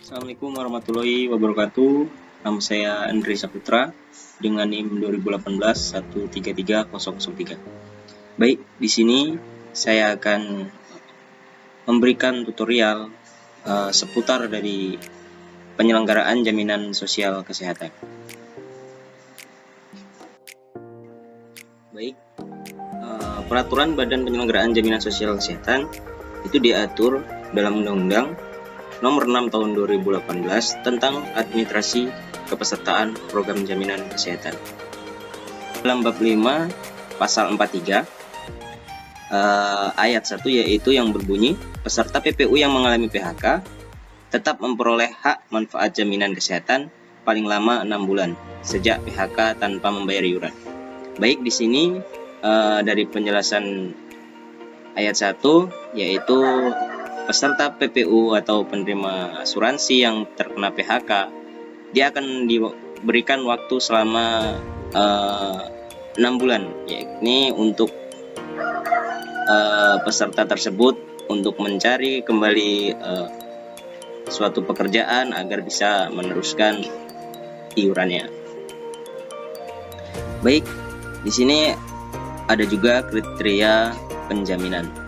Assalamualaikum warahmatullahi wabarakatuh. Nama saya Andri Saputra dengan NIM 2018 133003. Baik, di sini saya akan memberikan tutorial seputar dari penyelenggaraan jaminan sosial kesehatan. Baik, peraturan Badan Penyelenggaraan Jaminan Sosial Kesehatan itu diatur dalam Undang-Undang Nomor 6 Tahun 2018 tentang administrasi kepesertaan program jaminan kesehatan. Dalam bab 5 pasal 43 ayat 1 yaitu yang berbunyi peserta PPU yang mengalami PHK tetap memperoleh hak manfaat jaminan kesehatan paling lama 6 bulan sejak PHK tanpa membayar iuran. Baik, di sini dari penjelasan ayat 1 yaitu peserta PPU atau penerima asuransi yang terkena PHK, dia akan diberikan waktu selama 6 bulan, yakni untuk peserta tersebut untuk mencari kembali suatu pekerjaan agar bisa meneruskan iurannya. Baik, di sini ada juga kriteria penjaminan.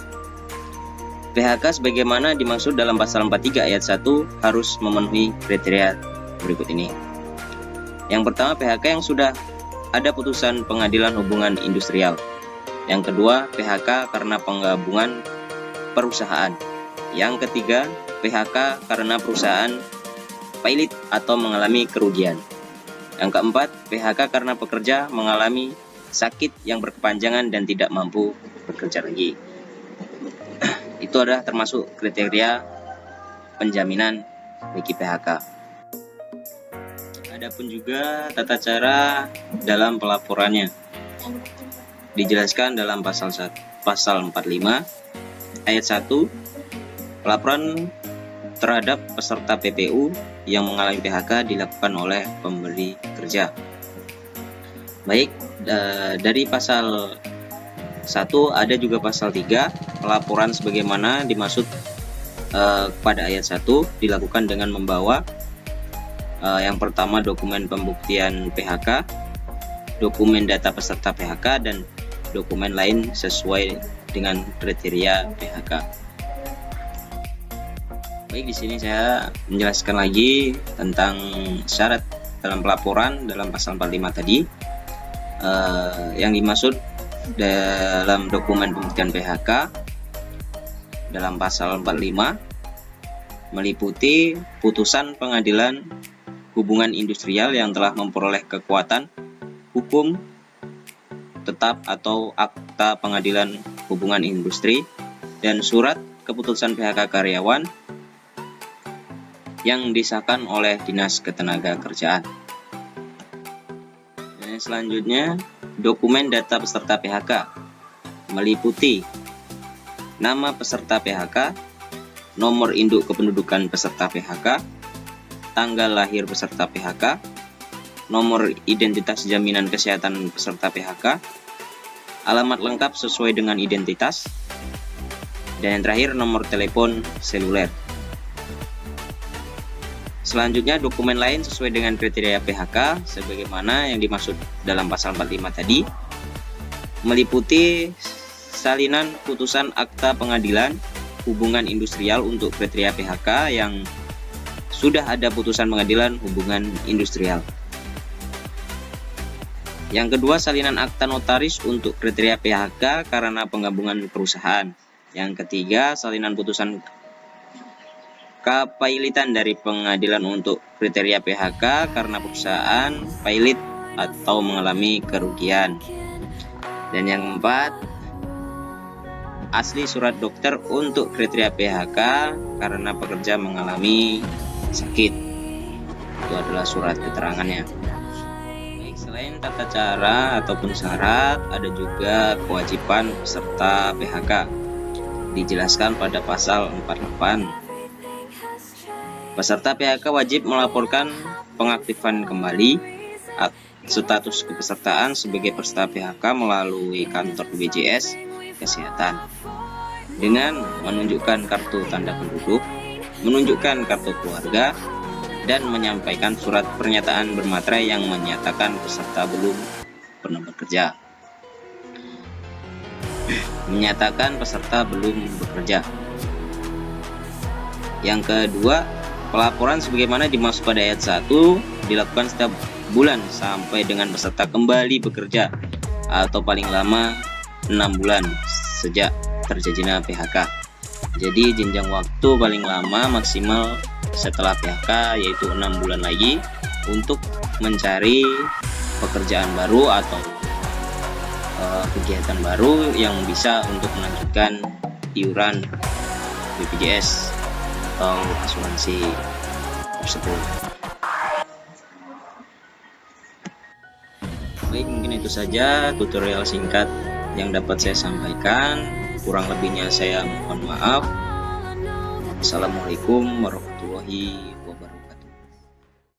PHK sebagaimana dimaksud dalam pasal 43 ayat 1 harus memenuhi kriteria berikut ini. Yang pertama, PHK yang sudah ada putusan pengadilan hubungan industrial. Yang kedua, PHK karena penggabungan perusahaan. Yang ketiga, PHK karena perusahaan pailit atau mengalami kerugian. Yang keempat, PHK karena pekerja mengalami sakit yang berkepanjangan dan tidak mampu bekerja lagi. Itu adalah termasuk kriteria penjaminan bagi PHK. Adapun juga tata cara dalam pelaporannya dijelaskan dalam pasal 45 ayat 1. Pelaporan terhadap peserta PPU yang mengalami PHK dilakukan oleh pemberi kerja. Baik, dari pasal 1 ada juga pasal 3, pelaporan sebagaimana dimaksud pada ayat 1 dilakukan dengan membawa yang pertama dokumen pembuktian PHK, dokumen data peserta PHK, dan dokumen lain sesuai dengan kriteria PHK. Baik, di sini saya menjelaskan lagi tentang syarat dalam pelaporan dalam pasal 45 tadi. Yang dimaksud dalam dokumen pembuktian PHK dalam pasal 45 meliputi putusan pengadilan hubungan industrial yang telah memperoleh kekuatan hukum tetap atau akta pengadilan hubungan industri dan surat keputusan PHK karyawan yang disahkan oleh Dinas Ketenagakerjaan. Dan selanjutnya, dokumen data peserta PHK meliputi nama peserta PHK, nomor induk kependudukan peserta PHK, tanggal lahir peserta PHK, nomor identitas jaminan kesehatan peserta PHK, alamat lengkap sesuai dengan identitas, dan yang terakhir nomor telepon seluler. Selanjutnya, dokumen lain sesuai dengan kriteria PHK sebagaimana yang dimaksud dalam pasal 45 tadi meliputi salinan putusan akta pengadilan hubungan industrial untuk kriteria PHK yang sudah ada putusan pengadilan hubungan industrial. Yang kedua, salinan akta notaris untuk kriteria PHK karena penggabungan perusahaan. Yang ketiga, salinan putusan kepailitan dari pengadilan untuk kriteria PHK karena perusahaan pailit atau mengalami kerugian. Dan yang keempat, asli surat dokter untuk kriteria PHK karena pekerja mengalami sakit. Itu adalah surat keterangannya. Baik, selain tata cara ataupun syarat, ada juga kewajiban peserta PHK. Dijelaskan pada pasal 48. Peserta PHK wajib melaporkan pengaktifan kembali status kepesertaan sebagai peserta PHK melalui kantor BPJS Kesehatan dengan menunjukkan kartu tanda penduduk menunjukkan kartu keluarga, dan menyampaikan surat pernyataan bermaterai yang menyatakan peserta belum pernah bekerja. Menyatakan peserta belum bekerja. Yang kedua, pelaporan sebagaimana dimaksud pada ayat 1 dilakukan setiap bulan sampai dengan peserta kembali bekerja atau paling lama 6 bulan sejak terjadinya PHK. Jadi jenjang waktu paling lama maksimal setelah PHK yaitu 6 bulan lagi untuk mencari pekerjaan baru atau kegiatan baru yang bisa untuk melanjutkan iuran BPJS atau asuransi tersebut. Baik, mungkin itu saja tutorial singkat yang dapat saya sampaikan. Kurang lebihnya saya mohon maaf. Assalamualaikum warahmatullahi wabarakatuh.